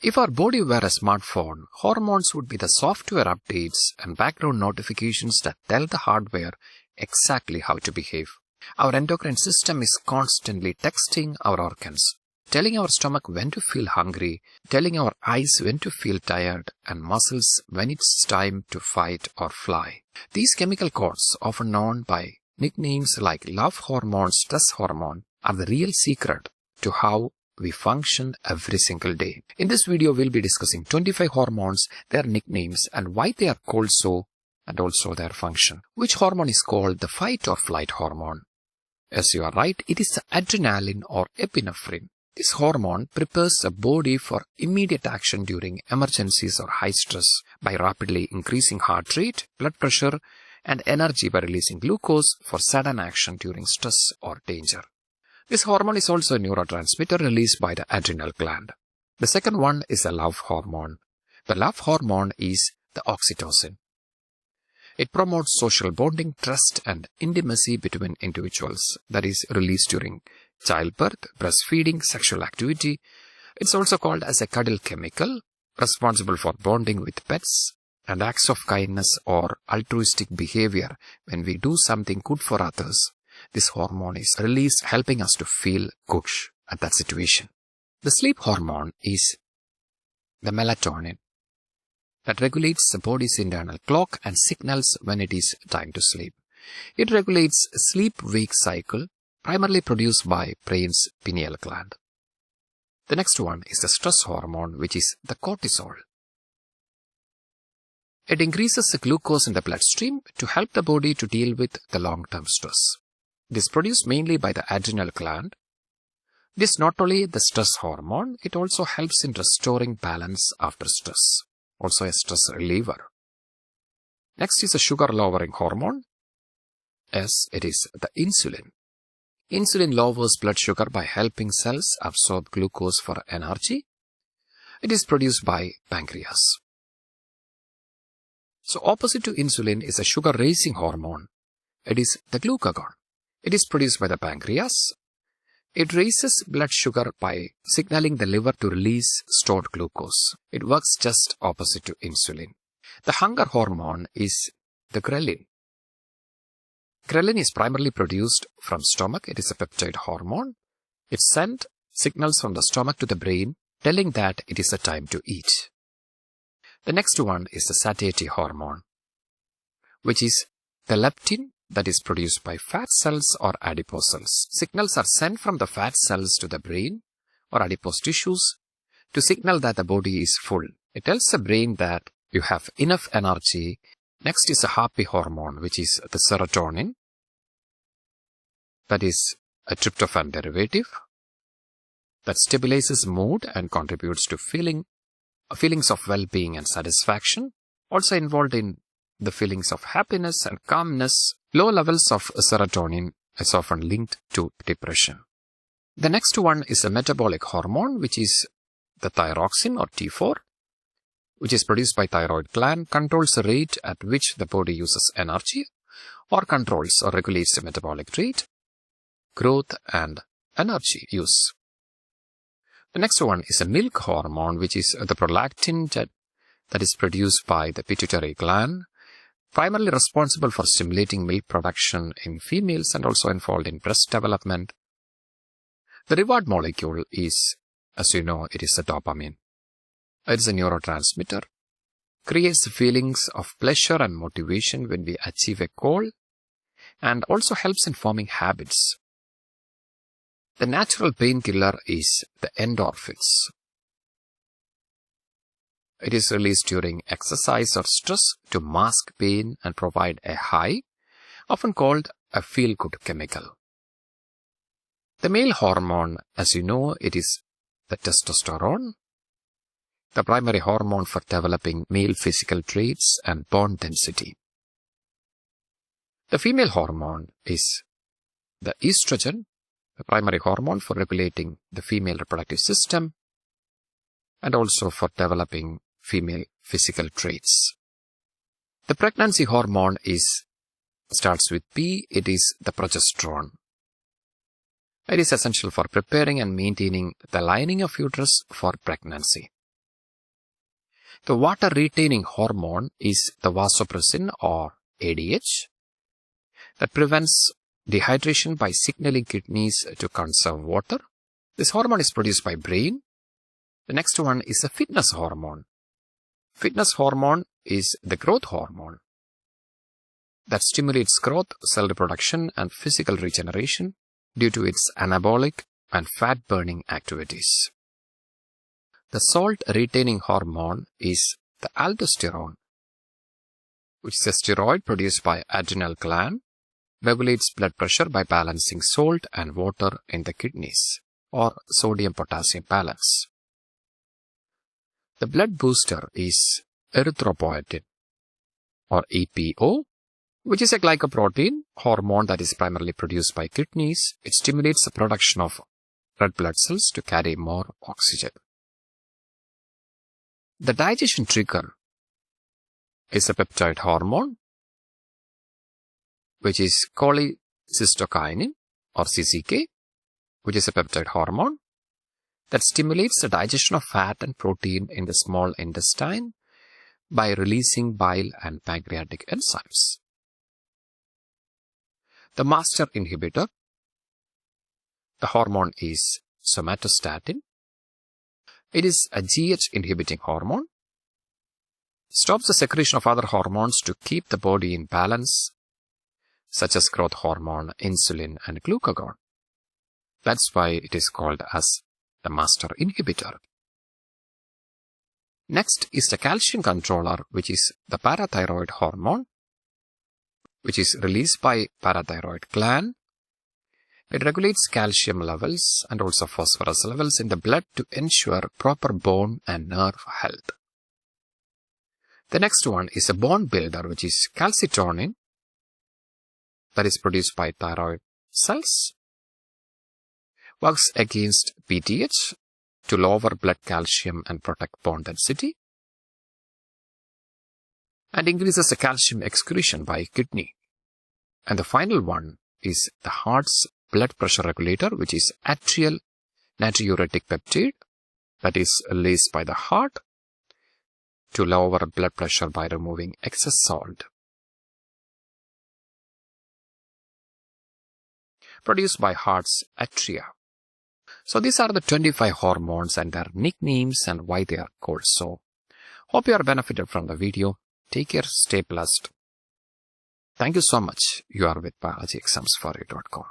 If our body were a smartphone, hormones would be the software updates and background notifications that tell the hardware exactly how to behave. Our endocrine system is constantly texting our organs, telling our stomach when to feel hungry, telling our eyes when to feel tired, and muscles when it's time to fight or fly. These chemical codes, often known by nicknames like love hormone, stress hormone, are the real secret to how we function every single day. In this video, we'll be discussing 25 hormones, their nicknames, and why they are called so, and also their function. Which hormone is called the fight or flight hormone? Yes, you are right, it is the adrenaline or epinephrine. This hormone prepares the body for immediate action during emergencies or high stress by rapidly increasing heart rate, blood pressure, and energy by releasing glucose for sudden action during stress or danger. This hormone is also a neurotransmitter released by the adrenal gland. The second one is the love hormone. The love hormone is the oxytocin. It promotes social bonding, trust, and intimacy between individuals, that is released during childbirth, breastfeeding, sexual activity. It's also called as a cuddle chemical, responsible for bonding with pets and acts of kindness or altruistic behavior when we do something good for others. This hormone is released, helping us to feel good at that situation. The sleep hormone is the melatonin that regulates the body's internal clock and signals when it is time to sleep. It regulates sleep-wake cycle, primarily produced by brain's pineal gland. The next one is the stress hormone, which is the cortisol. It increases the glucose in the bloodstream to help the body to deal with the long-term stress. It is produced mainly by the adrenal gland. It is not only the stress hormone, it also helps in restoring balance after stress, also a stress reliever. Next is the sugar-lowering hormone. Yes, it is the insulin. Insulin lowers blood sugar by helping cells absorb glucose for energy. It is produced by pancreas. So opposite to insulin is a sugar-raising hormone. It is the glucagon. It is produced by the pancreas. It raises blood sugar by signaling the liver to release stored glucose. It works just opposite to insulin. The hunger hormone is the ghrelin. Ghrelin is primarily produced from stomach. It is a peptide hormone. It sends signals from the stomach to the brain, telling that it is the time to eat. The next one is the satiety hormone, which is the leptin that is produced by fat cells or adipose cells. Signals are sent from the fat cells to the brain or adipose tissues to signal that the body is full. It tells the brain that you have enough energy. Next is the happy hormone, which is the serotonin. That is a tryptophan derivative that stabilizes mood and contributes to feelings of well-being and satisfaction. Also involved in the feelings of happiness and calmness. Low levels of serotonin is often linked to depression. The next one is a metabolic hormone, which is the thyroxine or T4, which is produced by thyroid gland, controls the rate at which the body uses energy, or controls or regulates the metabolic rate, growth, and energy use. The next one is a milk hormone, which is the prolactin that is produced by the pituitary gland, primarily responsible for stimulating milk production in females and also involved in breast development. The reward molecule is, as you know, it is the dopamine. It is a neurotransmitter, creates feelings of pleasure and motivation when we achieve a goal, and also helps in forming habits. The natural painkiller is the endorphins. It is released during exercise or stress to mask pain and provide a high, often called a feel-good chemical. The male hormone, as you know, it is the testosterone, the primary hormone for developing male physical traits and bone density. The female hormone is the estrogen, the primary hormone for regulating the female reproductive system and also for developing female physical traits. The pregnancy hormone starts with P. It is the progesterone. It is essential for preparing and maintaining the lining of uterus for pregnancy. The water-retaining hormone is the vasopressin or ADH that prevents dehydration by signaling kidneys to conserve water. This hormone is produced by brain. The next one is a fitness hormone. Fitness hormone is the growth hormone that stimulates growth, cell reproduction, and physical regeneration due to its anabolic and fat-burning activities. The salt-retaining hormone is the aldosterone, which is a steroid produced by adrenal gland, regulates blood pressure by balancing salt and water in the kidneys, or sodium-potassium balance. The blood booster is erythropoietin, or EPO, which is a glycoprotein hormone that is primarily produced by kidneys. It stimulates the production of red blood cells to carry more oxygen. The digestion trigger is a peptide hormone, which is cholecystokinin or CCK, which is a peptide hormone that stimulates the digestion of fat and protein in the small intestine by releasing bile and pancreatic enzymes. The master inhibitor, the hormone is somatostatin. It is a GH inhibiting hormone. Stops the secretion of other hormones to keep the body in balance, such as growth hormone, insulin, and glucagon. That's why it is called as the master inhibitor. Next is the calcium controller, which is the parathyroid hormone, which is released by parathyroid gland. It regulates calcium levels and also phosphorus levels in the blood to ensure proper bone and nerve health. The next one is a bone builder, which is calcitonin, that is produced by thyroid cells. Works against PTH to lower blood calcium and protect bone density, and increases the calcium excretion by kidney. And the final one is the heart's blood pressure regulator, which is atrial natriuretic peptide that is released by the heart to lower blood pressure by removing excess salt. Produced by heart's atria. So these are the 25 hormones and their nicknames and why they are called so. Hope you are benefited from the video. Take care, stay blessed. Thank you so much. You are with biologyexamsforyou.com.